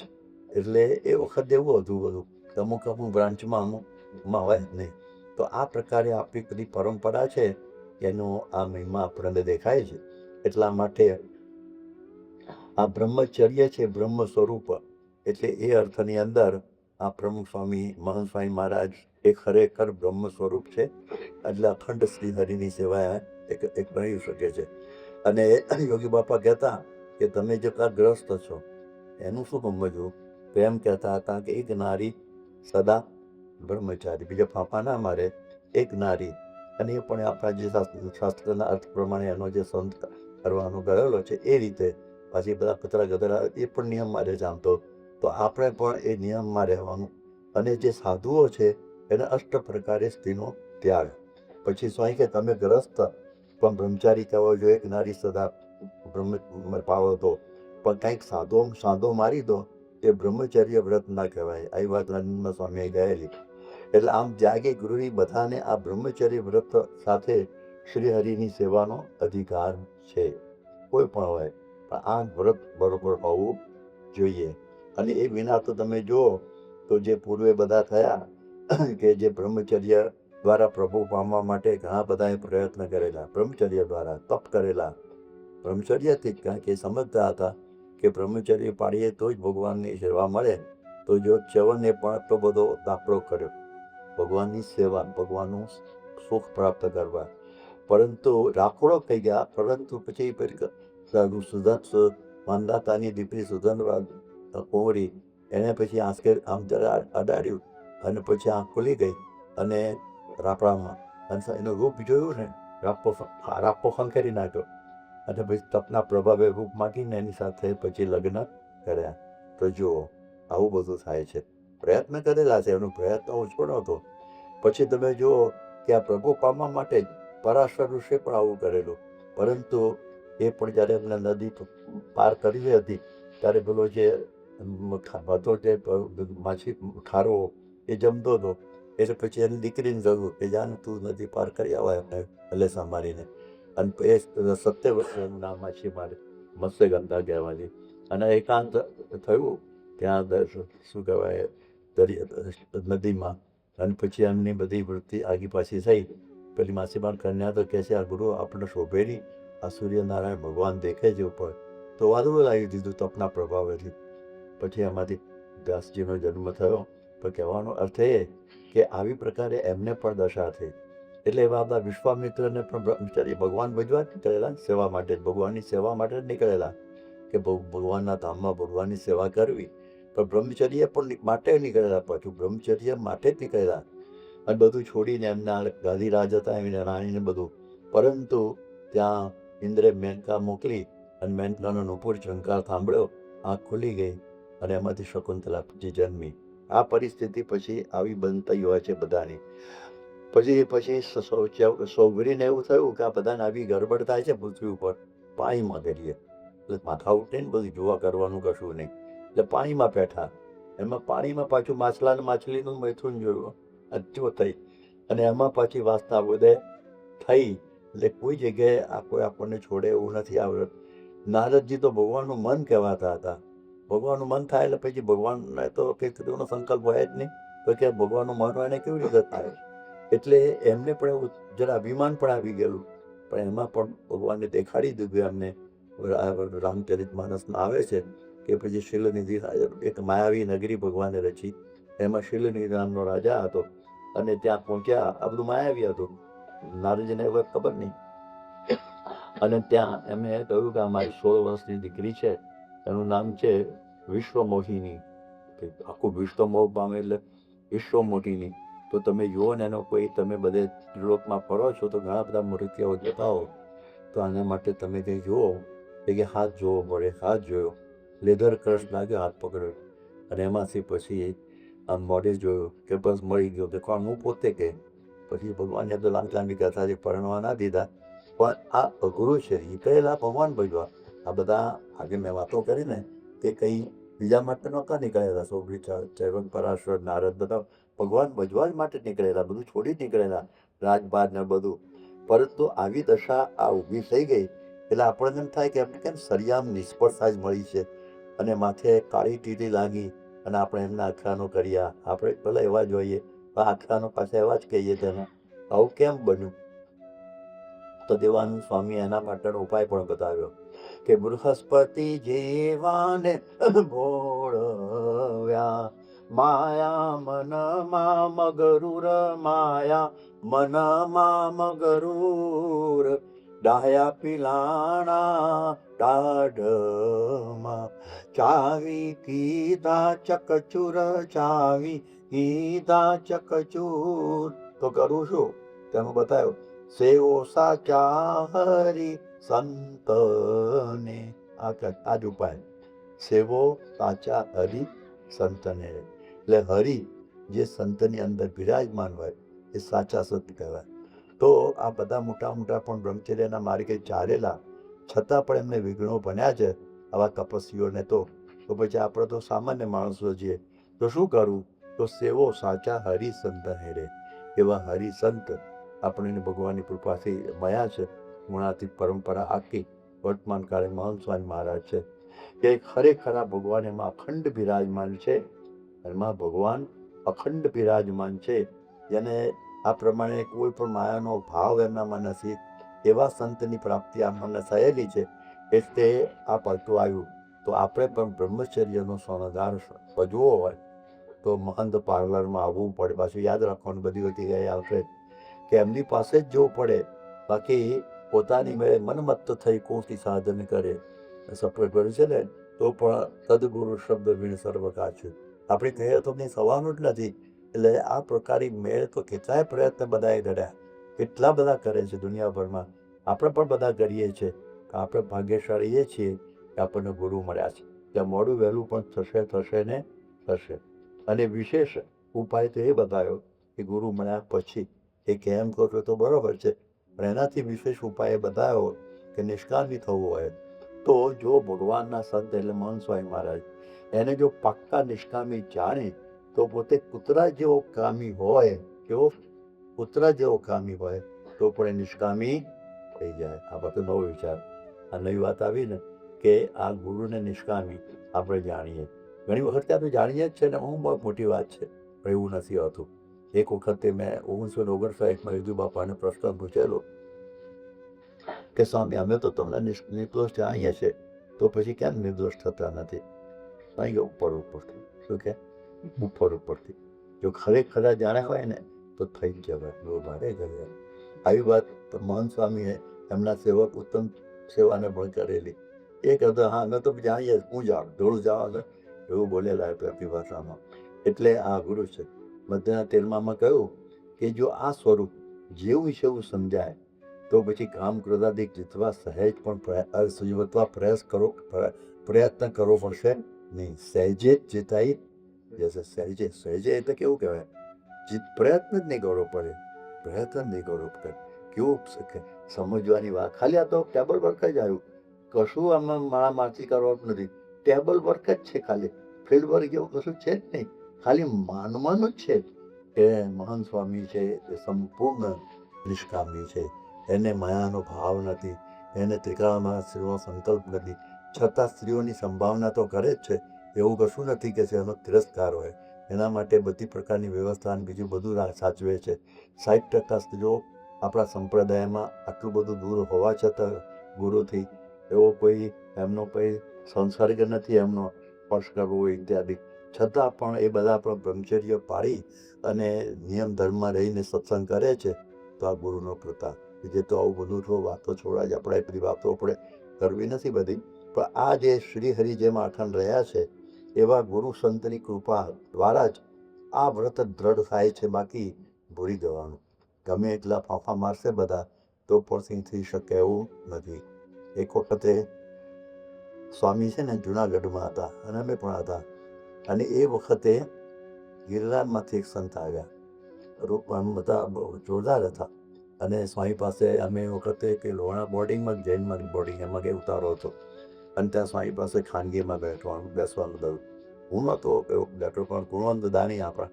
એટલે એ વખતે એવું હતું બધું. અમુક બ્રાન્ચમાં અમુકમાં હોય જ નહીં. તો આ પ્રકારે આપણી બધી પરંપરા છે એનો આ મહિમા આપણને દેખાય છે. એટલા માટે આ બ્રહ્મચર્ય છે બ્રહ્મ સ્વરૂપ. એટલે એ અર્થની અંદર આ પ્રમુખ સ્વામી મહંત સ્વામી મહારાજ એ ખરેખર બ્રહ્મ સ્વરૂપ છે. એટલે અખંડ શ્રી હરિની સેવા એક બની શકે છે. અને યોગી બાપા કહેતા કે તમે જેટલા ગ્રસ્ત છો એનું શું સમજવું? તો એમ કહેતા હતા કે એક નારી સદા બ્રહ્મચારી, બીજા ફાંફા ના મારે, એક નારી. અને એ પણ આપણા જે શાસ્ત્રના અર્થ પ્રમાણે એનો જે સંત કરવાનો ગયેલો છે એ રીતે. પાછી બધા કચરા ગધરા એ પણ નિયમમાં રહે જાણતો. તો આપણે પણ એ નિયમમાં રહેવાનું. અને જે સાધુઓ છે એને અષ્ટ પ્રકારે સ્ત્રીનો ત્યાગ. પછી સ્વામી કે તમે ગ્રસ્ત પણ બ્રહ્મચારી કહેવો જોઈએ, એક નારી સદા બ્રહ્મ પાવો તો. પણ કંઈક સાંધો મારી દો એ બ્રહ્મચર્ય વ્રત ના કહેવાય. આવી વાત આનંદમાં સ્વામીએ ગયેલી. એટલે આમ ત્યાગી ગૃહી બધાને આ બ્રહ્મચર્ય વ્રત સાથે શ્રી હરિની સેવાનો અધિકાર છે. કોઈ પણ હોય પણ આ વ્રત બરોબર હોવું જોઈએ. અને એ વિના તો તમે જુઓ તો જે પૂર્વે બધા થયા કે જે બ્રહ્મચર્ય દ્વારા પ્રભુ પામવા માટે ઘણા બધાએ પ્રયત્ન કરેલા, બ્રહ્મચર્ય દ્વારા તપ કરેલા. બ્રહ્મચર્યથી જ, કારણ કે સમજતા હતા કે બ્રહ્મચર્ય પાડીએ તો જ ભગવાનની સેવા મળે. તો જો ચ્યવને પણ આટલો બધો દાખલો કર્યો ભગવાનની સેવા, ભગવાનનું સુખ પ્રાપ્ત કરવા. પરંતુ રાખોડો થઈ ગયા. પરંતુ પછી માંદાતાની દીકરી સુધનવા કુંવરી, એને પછી આંખે આમ જરા અડાડ્યું અને પછી આંખ ખુલી ગઈ અને રાપડામાં અને એનું રૂપ જોયું ને, રાપો ખંખેરી નાખ્યો. અને પછી તપના પ્રભાવે રૂપ માગીને એની સાથે પછી લગ્ન કર્યા. તો જુઓ આવું બધું થાય છે. પ્રયત્ન કરેલા છે, એનો પ્રયત્ન ઓછો નહોતો. પછી તમે જુઓ કે આ પ્રભુ પામવા માટે પરાશર ઋષિએ પણ આવું કરેલું. પરંતુ એ પણ જ્યારે એમને નદી પાર કરવી હતી ત્યારે પેલો જે હતો તે માછી ખારો એ જમતો હતો. એટલે પછી એની દીકરીને કહ્યું કે જાને તું નદી પાર કરી આવા એમને હલેસા મારીને. અને એ 70 વર્ષનું નામ છે મારે મત્સ્યગંધા કહેવાની. અને એકાંત થયું ત્યાં શું કહેવાય નદીમાં. અને પછી એમની બધી વૃત્તિ આગી પાછી થઈ. પેલી માસીમાર કન્યા તો કહે છે આ ગુરુ આપણે શોભે નહીં, આ સૂર્યનારાયણ ભગવાન દેખે છે ઉપર. તો વાદળું લાવી દીધું તપના પ્રભાવથી. પછી એમાંથી વ્યાસજીનો જન્મ થયો. પણ કહેવાનો અર્થ એ કે આવી પ્રકારે એમને પણ દશા થઈ. એટલે એવા બધા વિશ્વામિત્રને પણ બ્રહ્મચર્ય ભગવાન ભજવા જ નીકળેલા, સેવા માટે જ, ભગવાનની સેવા માટે જ નીકળેલા કે ભગવાનના ધામમાં ભગવાનની સેવા કરવી. પણ બ્રહ્મચર્ય પણ માટે નીકળેલા, પાછું બ્રહ્મચર્ય માટે જ નીકળેલા. અને બધું છોડીને એમના ગાદીરાજ હતા એમને રાણીને બધું. પરંતુ ત્યાં ઇન્દ્રે મેનકા મોકલી અને મેનકાનો નુપુર ઝંકાર સાંભળ્યો, આંખ ખુલી ગઈ અને એમાંથી શકુંતલાજી જન્મી. આ પરિસ્થિતિ પછી આવી બનતી હોય છે બધાની. પછી સૌગરીને એવું થયું કે આ બધાને આવી ગરબડ થાય છે પૃથ્વી ઉપર, પાણીમાં કરીએ. એટલે માથા ઉઠે ને બધું જોવા કરવાનું કશું નહીં. એટલે પાણીમાં બેઠા. એમાં પાણીમાં પાછું માછલા અને માછલીનું મૈથુન જોયું, અચ્છો થઈ. અને એમાં પાછી વાસના વધે થઈ. એટલે કોઈ જગ્યાએ આ કોઈ આપણને છોડે એવું નથી આવડત. નારદજી તો ભગવાનનું મન કહેવાતા હતા. ભગવાનનું મન થાય એટલે પછી ભગવાનને તો કંઈક તેનો સંકલ્પ હોય જ નહીં. તો કે ભગવાનનું મન હોય એને કેવી રીતે થાય? એટલે એમને પણ એવું જરા અભિમાન પણ આવી ગયેલું. પણ એમાં પણ ભગવાનને દેખાડી દીધું એમને. રામચરિત માનસમાં આવે છે કે પછી શિલનિધિ એક માયાવી નગરી ભગવાને રચી. એમાં શિલનિધિ નામનો રાજા હતો અને ત્યાં પહોંચ્યા. આ બધું માયાવી હતું, નારદજીને હવે ખબર નહીં. અને ત્યાં એમને કહ્યું કે અમારી 16 વર્ષની દીકરી છે, એનું નામ છે વિશ્વમોહિની. આખું વિશ્વમોહ પામે એટલે વિશ્વમોહિની. તો તમે જુઓ ને એનો કોઈ તમે બધે ત્રિલોકમાં ફરો છો તો ઘણા બધા મૃત્યુઓ જતા હો. તો આના માટે તમે કંઈ જુઓ કે હાથ જોવો પડે. હાથ જોયો, લેધર ક્રશ લાગ્યો, હાથ પકડ્યો. અને એમાંથી પછી આમ મોઢે જોયું કે બસ મળી ગયો. કે કોણ? હું પોતે. કે પછી ભગવાનને તો લાંબી કથાથી પરણવા ના દીધા. પણ આ અઘરું છે. નીકળેલા ભગવાન ભજવા. આ બધા આજે મેં વાતો કરી ને કે કંઈ બીજા માટે નહોતા નીકળેલા. સૌભી, ચૈવન, પરાશર, નારદ બધા ભગવાન ભજવા જ માટે નીકળેલા. બધું છોડી નીકળેલા, રાજબાર ને બધું. પરંતુ આવી દશા આ ઊભી થઈ ગઈ એટલે આપણને એમ થાય કે એમને કેમ સરિયામ નિષ્ફળતા જ મળી છે. અને માથે કાળી ટીલી લાગી અને આપણે એમના આખ્યાનો કર્યા. આપણે ભલે એવા જ હોઈએ, પણ આખ્યાનો પાસે એવા જ કહીએ તેને. આવું કેમ બન્યું? તો દેવાનંદ સ્વામી એના માટેનો ઉપાય પણ બતાવ્યો કે બૃહસ્પતિ જેવાને ભોળવ્યા, માયા મનમાં મગરૂર, માયા મનમાં મગરૂર, ડાયા પિલાણા ટાઢમાં, ચાવી કીધા ચકચુર, ચાવી કીધા ચકચુર. તો કરું શું? તેનું બતાવ્યું. સેવો સાચા હરિ સંતને. આ જ ઉપાય. સેવો સાચા હરિ સંતને. એટલે હરિ જે સંતની અંદર બિરાજમાન હોય એ સાચા સંત કહેવાય. તો આ બધા મોટા મોટા પણ બ્રહ્મચર્યના માર્ગે ચાલેલા, છતાં પણ એમને વિઘ્નો બન્યા છે આવા તપસ્વીઓને. તો પછી આપણે તો સામાન્ય માણસો છીએ. તો શું કરવું? તો સેવો સાચા હરિ સંતને રે. એવા હરિ સંત આપણને ભગવાનની કૃપાથી મળ્યા છે. ગુણાતીત પરંપરા આખી વર્તમાન કાળે મહંત સ્વામી મહારાજ છે કે ખરેખર આ ભગવાન એમાં અખંડ બિરાજમાન છે. એમાં ભગવાન અખંડ બિરાજમાન છે. જેને આ પ્રમાણે કોઈ પણ માયાનો ભાવ એમનામાં નથી. એવા સંતની પ્રાપ્તિ આપણને થયેલી છે. એટલે આ પડતું આવ્યું. તો આપણે પણ બ્રહ્મચર્યનો શણગાર ભજવો હોય તો મહંત પાર્લરમાં આવવું પડે. પાછું યાદ રાખવાનું બધી જગ્યાએ આવશે કે એમની પાસે જ જવું પડે. બાકી પોતાની મેળે મનમત્ત થઈ કોટી સાધન કરે. સપોર્ટ કર્યું છે ને તો પણ સદગુરુ શબ્દ વીણ સર્વકા છે. આપણે કહીએ તો નહીં થવાનું જ નથી. એટલે આ પ્રકારે મેળ તો કેટલાય પ્રયત્ન બધાએ કર્યા, કેટલા બધા કરે છે દુનિયાભરમાં. આપણે પણ બધા કરીએ છીએ. આપણે ભાગ્યશાળી એ છીએ કે આપણને ગુરુ મળ્યા છે. ત્યાં મોડું વહેલું પણ થશે ને થશે. અને વિશેષ ઉપાય તો એ બતાવ્યો કે ગુરુ મળ્યા પછી એ કેમ કહો છો તો બરોબર છે, પણ એનાથી વિશેષ ઉપાય બતાવ્યો કે નિષ્કામી થવું હોય તો જો ભગવાનના સંત એટલે મહંત સ્વામી મહારાજ એને જો પાક્કા નિષ્કામી જાણે તો પોતે કૂતરા જેવો કામી હોય, કેવો કૂતરા જેવો કામી હોય તો પણ એ નિષ્કામી થઈ જાય. આ બધો નવો વિચાર, આ નવી વાત આવી ને કે આ ગુરુને નિષ્કામી આપણે જાણીએ. ઘણી વખત આપણે જાણીએ જ છે ને, હું બહુ મોટી વાત છે, પણ એવું નથી હોતું. એક વખતે મેં 1959માં વિધુ બાપાને પ્રશ્ન પૂછેલો કે સ્વામી, અમે તો તમને નિર્દોષ જાણીએ છીએ, તો પછી કેમ નિર્દોષ થતા નથી? અહીં ઉપર ઉપરથી શું કે ઉપરથી જો ખરેખર જાણે હોય ને તો થઈ જ જવાય. બહુ ભારે કરે આવી વાત મહંત સ્વામીએ એમના સેવક ઉત્તમ સેવાને પણ કરેલી. એ કહેતા, હા અમે તો જાણીએ, હું જાણ ધોળું જવા એવું બોલેલા પ્રતિ ભાષામાં. એટલે આ ગુરુ છે. મધ્યના 13માં કહ્યું કે જો આ સ્વરૂપ જેવું છે એવું સમજાય તો પછી કામ ક્રોધાદિક જીતવા સહેજ પણ જીવતવા પ્રયત્ન કરવો પડશે નહીં. સહેજે જ જીતાઈ જશે. સહેજે સહેજે એટલે કેવું કહેવાય? પ્રયત્ન જ નહીં કરવો પડે, પ્રયત્ન નહીં કરવો પડે. કેવું સમજવાની વાત. ખાલી આ તો ટેબલ વર્ક જ આવ્યું, કશું આમાં મારામારથી કરવાનું નથી. ટેબલ વર્ક જ છે ખાલી, ફિલ્ડ વર્ક જેવું કશું છે જ નહીં. ખાલી માનવાનું જ છે કે મહંત સ્વામી છે એ સંપૂર્ણ નિષ્કામી છે. એને માયાનો ભાવ નથી, એને ત્રિકાળમાં સ્ત્રીઓ સંકલ્પ નથી, છતાં સ્ત્રીઓની સંભાવના તો કરે જ છે. એવું કશું નથી કે એનો તિરસ્કાર હોય. એના માટે બધી પ્રકારની વ્યવસ્થા અને બીજું બધું સાચવે છે. 60% સ્ત્રીઓ આપણા સંપ્રદાયમાં આટલું બધું દૂર હોવા છતાં ગુરુથી એવો કોઈ એમનો કોઈ સંસર્ગ નથી, એમનો સ્પર્શ કરવો ઇત્યાદિ, છતાં પણ એ બધા પણ બ્રહ્મચર્ય પાળી અને નિયમ ધર્મમાં રહીને સત્સંગ કરે છે. તો આ ગુરુનો પ્રતાપ. જે તો આવું બધું તો વાતો છોડા જ, આપણે બધી વાતો આપણે કરવી નથી બધી, પણ આ જે શ્રીહરિ જેમાં અખંડ રહ્યા છે એવા ગુરુ સંતની કૃપા દ્વારા જ આ વ્રત દ્રઢ થાય છે. બાકી ભૂલી જવાનું, ગમે એટલા ફાંફા મારશે બધા તો પણ થઈ શકે એવું નથી. એક વખતે સ્વામી છે ને જુનાગઢમાં હતા અને અમે પણ હતા, અને એ વખતે ગિરનારમાંથી એક સંત આવ્યા. બધા જોરદાર હતા. અને સ્વામી પાસે અમે વખતે કે લોણા બોર્ડિંગમાં, જૈનમાં બોર્ડિંગ, એમાં કંઈ ઉતારો હતો, અને ત્યાં સ્વામી પાસે ખાનગીમાં બેસવાનું દઉં. હું નહોતો બેઠો, પણ ગુણવંત દાની, આપણા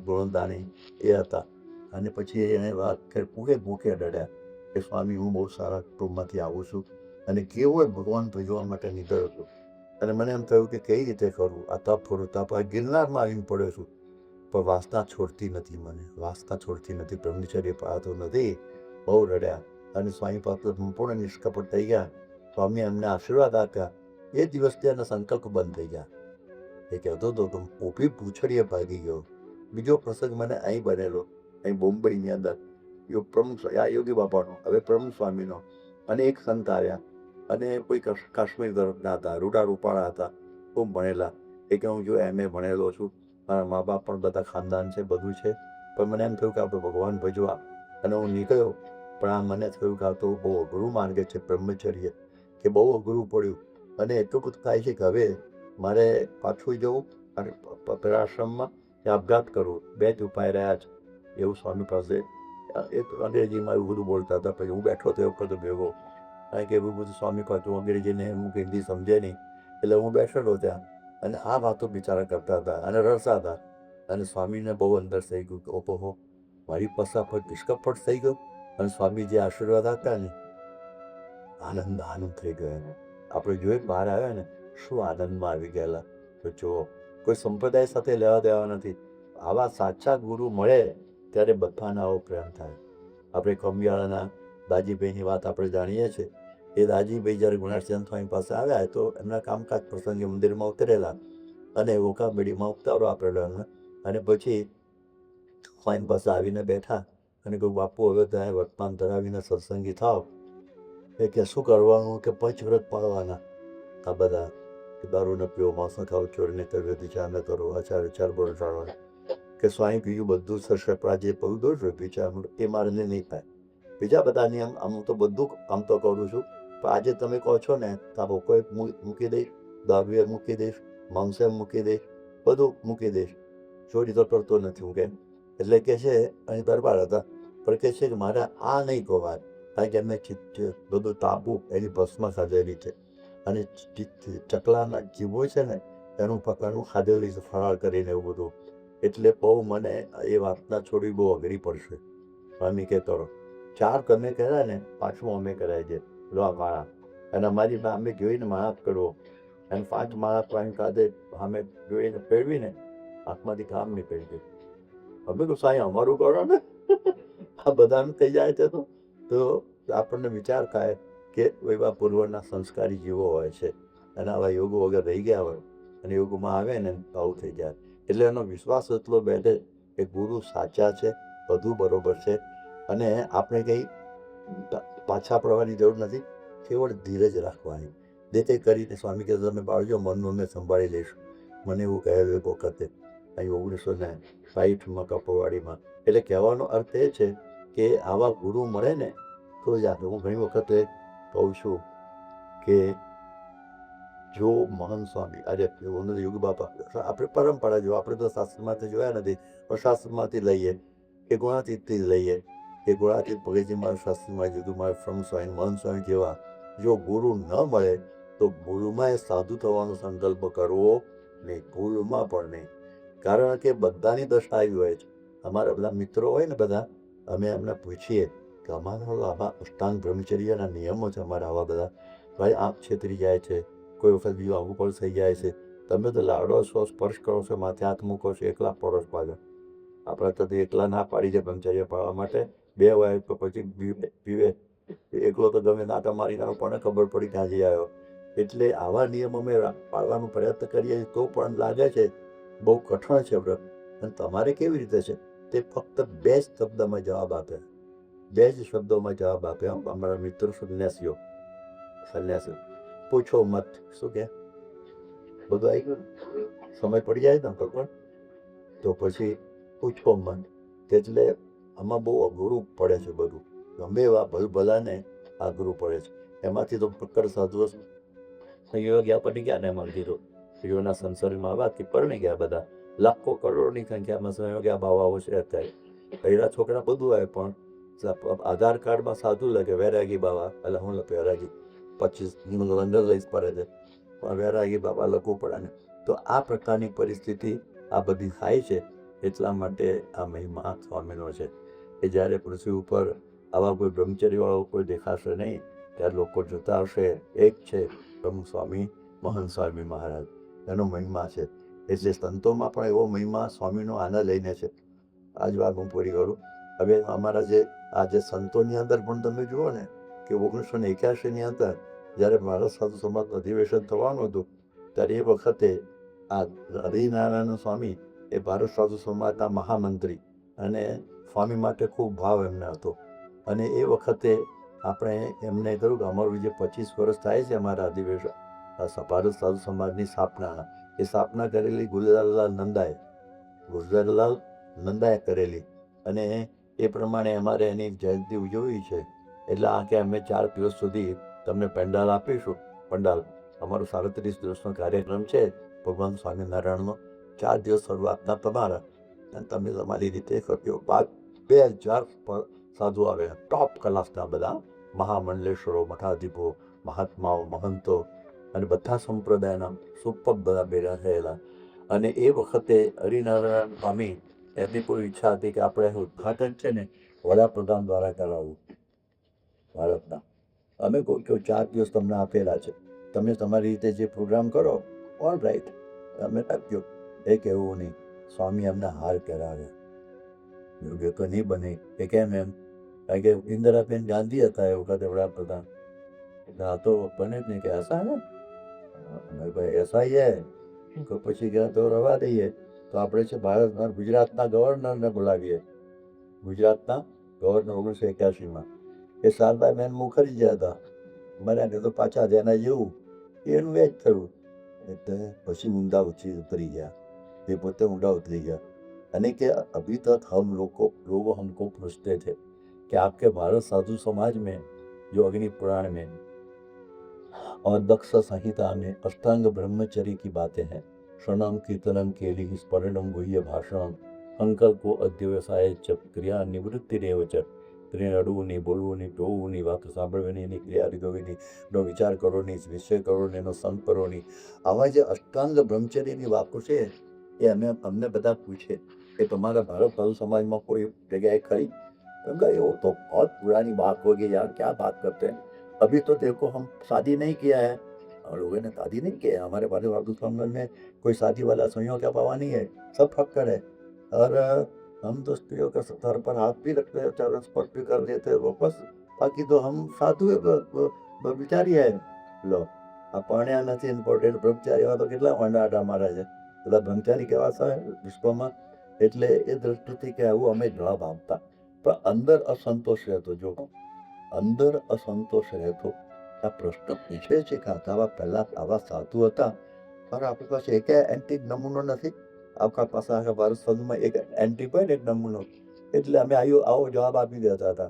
ગુણવંત દાની એ હતા. અને પછી એને વાત ભૂખે ડડ્યા કે સ્વામી, હું બહુ સારા કુટુંબમાંથી આવું છું અને કેવું એ ભગવાન ભજવા માટે નીકળ્યો છું. અને મને એમ થયું કે કઈ રીતે કરવું, આ તપ થોડું તપ, ગિરનારમાં આવીને પડ્યો છું, પણ વાસના છોડતી નથી, મને વાસના છોડતી નથી, બ્રહ્મચર્ય પાળતો નથી. બહુ રડ્યા અને સ્વામી પાસે સંપૂર્ણ નિષ્કપટ થઈ ગયા. સ્વામી એમને આશીર્વાદ આપ્યા. એ દિવસથી એના સંકલ્પ બંધ થઈ ગયા. એ કહેતો હતો તો ઊભી પૂંછડીએ ભાગી ગયો. બીજો પ્રસંગ મને અહીં બનેલો, અહીં બોમ્બેની અંદર, પ્રમુખ આ યોગી બાપાનો, હવે પ્રમુખ સ્વામીનો. અને એક સંત આવ્યા અને કોઈ કાશ્મીર તરફના હતા, રૂડા રૂપાળા હતા, ખૂબ ભણેલા. એ કે હું જો MA ભણેલો છું, મારા મા બાપ પણ બધા ખાનદાન છે, બધું છે, પણ મને એમ થયું કે આપણે ભગવાન ભજવા, અને હું નીકળ્યો. પણ આ મને થયું કે આ તો બહુ અઘરું માર્ગે છે બ્રહ્મચર્ય, કે બહુ અઘરું પડ્યું. અને એટલું બધું થાય છે કે હવે મારે પાછું જવું અને પેલા આશ્રમમાં આપઘાત કરવું, બે જ ઉપાય રહ્યા છે. એવું સ્વામી પાસે એ અંગ્રેજીમાં એવું બધું બોલતા હતા. પછી હું બેઠો તો એ વખતે ભેગો, કારણ કે એવું બધું સ્વામી પાછું અંગ્રેજીને હું હિન્દી સમજે નહીં, એટલે હું બેઠેલો ત્યાં અને આ વાતો બિચારા કરતા હતા અને રડતા હતા. અને સ્વામીને બહુ અંદર થઈ ગયું કે ઓહો, મારી પાસે પર નિષ્કપટ થઈ ગયો. અને સ્વામી જે આશીર્વાદ આપ્યા ને, આનંદ થઈ ગયો એને. આપણે જોઈએ બહાર આવ્યા ને, શું આનંદમાં આવી ગયેલા. તો જુઓ, કોઈ સંપ્રદાય સાથે લેવા દેવા નથી. આવા સાચા ગુરુ મળે ત્યારે બધાને આવો પ્રેમ થાય. આપણે કમિયાળાના દાજીભાઈની વાત આપણે જાણીએ છીએ. એ દાજીભાઈ જ્યારે ગુણાશ્ચંદ સ્વામી પાસે આવ્યા તો એમના કામકાજ પ્રસંગે મંદિરમાં ઉતરેલા અને ઓકાબેડીમાં ઉતારો આપેલો એમને. અને પછી સ્વામી પાસે આવીને બેઠા અને કહ્યું, બાપુ હવે ત્યાં વર્તમાન ધરાવીને સત્સંગી થાવ. એ કે શું કરવાનું? કે પંચવ્રત પાળવાના. આ બધા દારૂ ન પીવો, માંસ ન ખાવ, ચોરીને કરવી, વિચાર ન કરો, આચાર બોલ ટાળવા. કે સ્વામી બીજું બધું થશે, પણ આ જે પવિત્ર છે વિચાર એ મારે નહીં થાય. બીજા બધા નિયમ આમ તો બધું કામ તો કરું છું, પણ આજે તમે કહો છો ને તો આ ભોકોએ મૂકી દઈશ, દારૂએ મૂકી દઈશ, માંસે મૂકી દઈશ, બધું મૂકી દઈશ. ચોરી તો કરતો નથી હું, કેમ? એટલે કે છે, અહીં દરબાર હતા, પણ કે છે કે મારે આ નહીં કહેવાય, કારણ કે એમને બધું તાબુ એની ભસ્મ ખાધેલી છે. અને ચકલાના જીવો છે ને એનું પકાનું ખાધેલી છે ફરાળ કરીને એવું બધું. એટલે બહુ મને એ વાસના છોડવી બહુ અઘરી પડશે. સ્વામી કે કરો 4 તમે કર્યા ને 5મો અમે કરાય છે લો આ માળા. અને અમારી અમે જોઈને માળા કરવો અને 5 માળા પાણી કાઢે અમે જોઈને પહેરવીને હાથમાંથી કામ નહીં પહેરી. અમે તો સાંઈ અમારું કરો ને આ બધાનું થઈ જાય છે. તો આપણને વિચાર થાય કે એવા પૂર્વના સંસ્કારી જીવો હોય છે અને આવા યોગો વગર રહી ગયા હોય અને યોગમાં આવે ને આવું થઈ જાય. એટલે એનો વિશ્વાસ એટલો બેઠે કે ગુરુ સાચા છે, બધું બરોબર છે અને આપણે કંઈ પાછા પડવાની જરૂર નથી. કેવળ ધીરજ રાખવાની. જે કરીને સ્વામી કહે તમે બાળજો મનનું અમે સંભાળી લઈશું. મને એવું કહેલું એક વખતે અહીં 1960માં કપોવાડીમાં. એટલે કહેવાનો અર્થ એ છે કે આવા ગુરુ મળે ને તો જ આપણે. હું ઘણી વખતે કહું છું કે જો મહાન સ્વામી આજે યોગ બાપા આપણે પરંપરા જો આપણે તો શાસ્ત્રમાંથી જોયા નથી પણ શાસ્ત્રમાંથી લઈએ કે ગુણાતીતથી લઈએ કે ગુણાતીત ભગતજી મહારાજ શાસ્ત્રીમાં જુદું મારા ફ્રમ સ્વામી મહાન સ્વામી જેવા જો ગુરુ ન મળે તો ભૂલમાં એ સાધુ થવાનો સંકલ્પ કરવો નહીં, ભૂલમાં પણ નહીં. કારણ કે બધાની દશા આવી હોય છે. અમારા બધા મિત્રો હોય ને બધા અમે એમને પૂછીએ કે અમારા આવા અષ્ટાંગ બ્રહ્મચર્યના નિયમો છે અમારા આવા બધા. ભાઈ આંખ છેતરી જાય છે, કોઈ વખત બીજું આવું પણ થઈ જાય છે. તમે તો લાડો છો, સ્પર્શ કરો છો, માથે હાથ મૂકો છો, એકલા પડોશ પાછળ. આપણે તો એકલા ના પાડી છે બ્રહ્મચર્ય પાડવા માટે. 2 વાય તો પછી પીવે એકલો તો ગમે નાટા મારી નાખો પણ ખબર પડી ક્યાંથી આવ્યો. એટલે આવા નિયમ અમે પાડવાનો પ્રયત્ન કરીએ તો પણ લાગે છે બહુ કઠણ છે વ્રત. અને તમારે કેવી રીતે છે તે ફક્ત 2 જ શબ્દમાં જવાબ આપે, 2 જ શબ્દોમાં જવાબ આપે. અમારા મિત્રો સંન્યાસીઓ પૂછો મત. શું કે બધું આવી ગયું સમય પડી જાય ને ભગવાન તો પછી પૂછો મત. એટલે આમાં બહુ અઘરું પડે છે બધું. ગમે એવા ભલભલાને અઘરું પડે છે. એમાંથી તો પ્રકટ સાધુ ગયા પડી ગયા ને એમાં કીધું યોના સંસારમાં આવવાથી પરણી ગયા બધા. લાખો કરોડોની સંખ્યામાં સંયોગ્યા બાવાઓ છે અત્યારે. પહેલા છોકરા બધું આવે પણ આધાર કાર્ડમાં સાધુ લખે વૈરાગી બાવા. એટલે હું લખે વૈરાગી 25 લંડન લઈશ પડે છે પણ વૈરાગી બાબા લખવું પડે ને. તો આ પ્રકારની પરિસ્થિતિ આ બધી થાય છે. એટલા માટે આ મહિમા સ્વામીનો છે કે જ્યારે પૃથ્વી ઉપર આવા કોઈ બ્રહ્મચર્યવાળો કોઈ દેખાશે નહીં ત્યારે લોકો જોતા હશે એક છે બ્રહ્મ સ્વામી મહન સ્વામી મહારાજ. એનો મહિમા છે. એટલે સંતોમાં પણ એવો મહિમા સ્વામીનો આનંદ લઈને છે. આજ વાત હું પૂરી કરું. હવે અમારા જે આજે સંતોની અંદર પણ તમે જુઓ ને કે 1981ની અંદર જ્યારે ભારત સાધુ સમાજનું અધિવેશન થવાનું હતું ત્યારે એ વખતે આ હરિનારાયણ સ્વામી એ ભારત સાધુ સમાજના મહામંત્રી અને સ્વામી માટે ખૂબ ભાવ એમને હતો. અને એ વખતે આપણે એમને કહ્યું કે અમારું જે 25 વર્ષ થાય છે અમારા અધિવેશન ભારત સાધુ સમાજની સ્થાપનાના, એ સ્થાપના કરેલી ગુલઝારલાલ નંદાએ કરેલી અને એ પ્રમાણે અમારે એની જયંતિ ઉજવવી છે. એટલે આ કે અમે 4 દિવસ સુધી તમને પંડાલ આપીશું. પંડાલ અમારો 37 દિવસનો કાર્યક્રમ છે ભગવાન સ્વામિનારાયણનો. 4 દિવસ શરૂઆતના તમારા અને તમે તમારી રીતે કરજો. 2000 સાધુ આવે, ટોપ ક્લાસના બધા મહામંડલેશ્વરો, મઠાધીપો, મહાત્માઓ, મહંતો અને બધા સંપ્રદાયના સુપર બધા ભેગા થયેલા. અને એ વખતે હરિનારાયણ સ્વામી એમની કોઈ ઈચ્છા હતી કે આપણે ઉદ્ઘાટન છે ને વડાપ્રધાન દ્વારા કરાવવું ભારતના. અમે કોઈ 4 દિવસ તમને આપેલા છે, તમે તમારી રીતે જે પ્રોગ્રામ કરો ઓલ રાઈટ અમે આપજો. એ કહેવું નહીં. સ્વામી એમને હાર કરાવે યોગ્ય તો નહીં બને. કે કેમ એમ? કારણ કે ઇન્દિરાબેન ગાંધી હતા એ વખતે વડાપ્રધાન. એટલે આ તો બને જ નહીં કે એસા હે ભાઈ એસા હે તો પછી ગયા તો રવા દઈએ. તો આપણે છે ભારતના ગુજરાતના ગવર્નરને બોલાવીએ. ગુજરાતના ગવર્નર 1981માં એ શારદાબેન મુખર્જી ગયા હતા. મર્યા ને તો પાછા જેના જેવું એનું એ જ થયું. એટલે પછી ઊંડા ઉતરી ગયા. એ પોતે ઊંડા ઉતરી ગયા અને કે અભી તક હમ लोग हमको पूछते थे कि आपके भारत साधु समाज में जो अग्नि पुराण में और दक्ष संहिता में अष्टांग ब्रह्मचर्य की बातें हैं, श्रवणम कीर्तनम केली स्मरणम गुह्य भाषणम संकल्पो अध्यवसाय च क्रिया निवृत्ति रेव च, તેને અડવું નહીં, બોલવું નહીં, જોવું નહીં, વાતો સાંભળવી નહીં, એની ક્રિયા રીતોવી નહીં, એનો વિચાર કરો નહીં, નિશ્ચય કરો નહીં, એનો સંગ કરો નહીં. આવા જે અષ્ટાંગ બ્રહ્મચર્યની વાતો છે એ અમને બધા પૂછે કે તમારા ભારત સાધુ समाज કોઈ जगह खड़ी? वो तो बहुत पुरानी बात हो गई यार, क्या बात करते हैं, अभी तो देखो हम शादी नहीं किया है. और लोगों ने शादी नहीं किया है, हमारे भारत साधु समाज में कोई शादी वाला सुइयों क्या पावा नहीं है, सब फक्कर है. और हम तो स्त्रियों के सर पर हाथ भी रखते हैं, चरण स्पर्श भी कर देते हैं, वो बस बाकी तो हम साधु ब्रह्मचारी है. लो આ પરણ્યા નથી, ઇમ્પોર્ટેન્ટ બ્રહ્મચારી એવા તો કેટલા વાંડા મારા છે, બધા બ્રહ્મચારી કહેવાતા વિશ્વમાં. એટલે એ દ્રષ્ટિથી કે આવું અમે જવાબ આપતા, પણ અંદર અસંતોષ રહેતો. જો અંદર અસંતોષ રહેતો, આ પ્રશ્ન પૂછે છે કે આવા પહેલા આવા સાધુ હતા, પણ આપણી પાસે એક એન્ટિક નમૂનો નથી. આપણા પાસે આખા ભારત સાધુમાં એક એન્ટિક હોય ને, એક નમૂનો, એટલે અમે આવો જવાબ આપી દેતા હતા.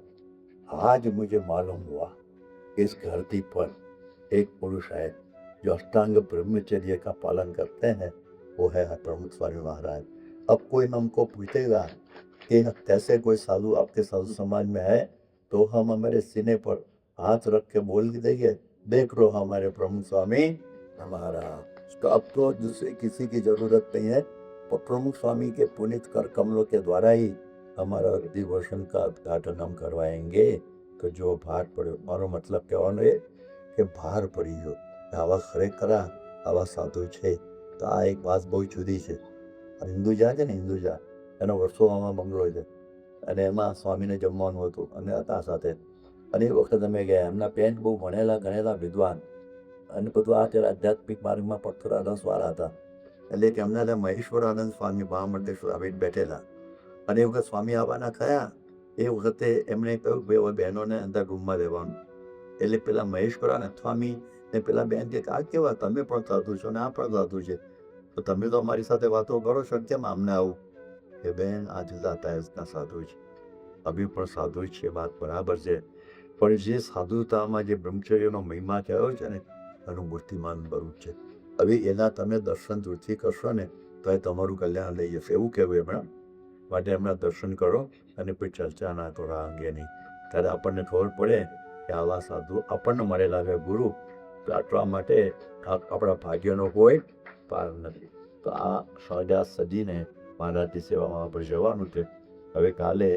आज मुझे मालूम हुआ कि इस धरती पर एक पुरुष है जो अष्टांग ब्रह्मचर्य का पालन करते हैं, वो है प्रमुख स्वामी महाराज. अब कोई हमको पूछेगा कि कैसे कोई साधु आपके साधु समाज में है, तो हम हमारे सीने पर हाथ रख के बोल देंगे, देख लो हमारे प्रमुख स्वामी महाराज. तो अब तो दूसरे किसी की जरूरत नहीं है, प्रमुख स्वामी के पुनित कर कमलों के द्वारा ही हमारा दिवर्षन का उद्घाटन हम करवाएंगे. तो जो भार પડ્યો, મારો મતલબ કહેવાનો એ કે ભાર પડી ગયો, આવા ખરેખર આવા સાધુ છે. તો આ એક વાત બહુ જુદી છે. હિન્દુજા છે ને, હિન્દુજા એનો વર્ષોમાં બંગલો છે, અને એમાં સ્વામીને જમવાનું હતું અને હતા સાથે. અને એ વખત અમે ગયા, એમના પેન્ટ બહુ ભણેલા ગણેલા વિદ્વાન, અને બધું આ ત્યારે આધ્યાત્મિક માર્ગમાં પથ્થરા રસવાળા હતા. એટલે કે એમના ત્યાં મહેશ્વરાનંદ સ્વામી મહામંડલેશ્વર આવીને બેઠેલા. અને એ વખત સ્વામી આવવાના થયા, એ વખતે એમણે કહ્યું બે બહેનોને અંદર રૂમમાં રહેવાનું. એટલે પેલા મહેશ્વરાનંદ સ્વામી ને પેલા બેન કે આ કેવા, તમે પણ સાધુ છો ને આ પણ સાધુ છે, તો તમે તો અમારી સાથે વાતો કરો છો, કેમ આમને આવું? કે બેન આ જુદા ટાઈપ્સના સાધુ છે, અભી પણ સાધુ છે, વાત બરાબર છે, પણ જે સાધુતામાં જે બ્રહ્મચર્યનો મહિમા કહેવાયો છે ને, એનું મૂર્તિમાન બરું છે. હવે એના તમે દર્શન દૂરથી કરશો ને તો એ તમારું કલ્યાણ લઈ જશે, એવું કહેવું એમણે. માટે એમના દર્શન કરો અને કોઈ ચર્ચા ના કરો આ અંગેની. ત્યારે આપણને ખબર પડે કે આવા સાધુ આપણને મળેલા છે ગુરુ, આટલા માટે આપણા ભાગ્યનો કોઈ પાર નથી. તો આ સજા સજીને મહારાજની સેવામાં આપણે જવાનું છે. હવે કાલે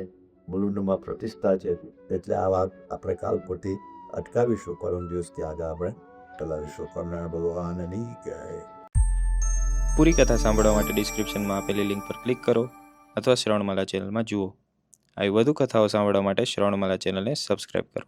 મુલુંડમાં પ્રતિષ્ઠા છે, એટલે આ વાત આપણે કાલ પૂરતી અટકાવીશું. પરમ દિવસથી આગળ આપણે ચલાવીશું. કરુણા ભગવાનની જય. પૂરી કથા સાંભળવા માટે ડિસ્ક્રિપ્શનમાં આપેલી લિંક પર ક્લિક કરો અથવા શ્રવણમાલા ચેનલમાં જુઓ. આવી વધુ કથાઓ સાંભળવા માટે શ્રવણમાલા ચેનલને સબસ્ક્રાઈબ કરો.